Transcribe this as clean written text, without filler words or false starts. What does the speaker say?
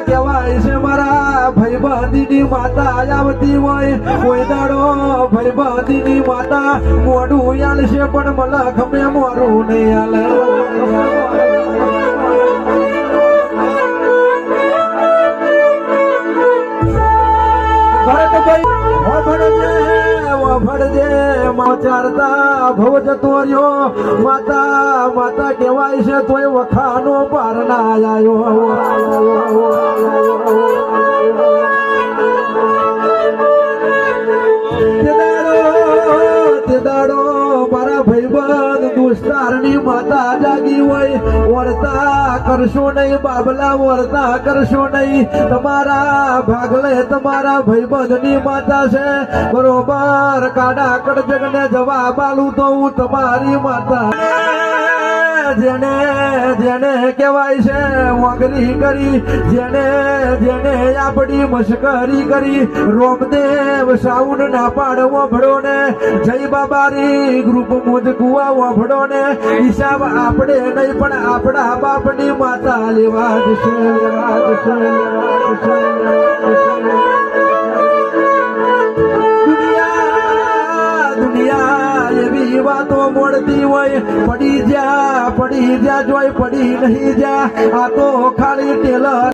કહેવાય છે મારા ભાઈબંધીની માતા આવતી હોય કોઈ દાડો ભાઈબંધીની માતા મોઢું આલશે પણ મલખ મેં મોરું નહીં આલે ભરજે ચારતા ભવ જતો રહ્યો માતા માતા કહેવાય છે તોય વખાનો પાર ના આવ્યો તે દાડો મારા ભાઈબંધ દુસ્તારની માતા જાગી હોય વર્તા કરશો નહીં બાબલા વર્તા કરશો નહીં તમારા ભાગલે તમારા ભાઈબંધની માતા છે બરોબર કાડા કડજગ ને જવાબ આલું તો હું તમારી માતા જેને જેને કહેવાય છે વગરી કરી જેને જેને આપણી મશ્કરી કરી રોમદેવ સાઉન્ડ ના પાડવો ભડો ને જય બાબારી ગ્રુપ મુજ કુવા વભડો ને હિસાબ આપણે નહીં પણ આપણા બાપની માતા લેવા જ છે એવી વાતો મળતી હોય પડી જા જોય પડી નહીં જા આ તો ખાલી ટેલર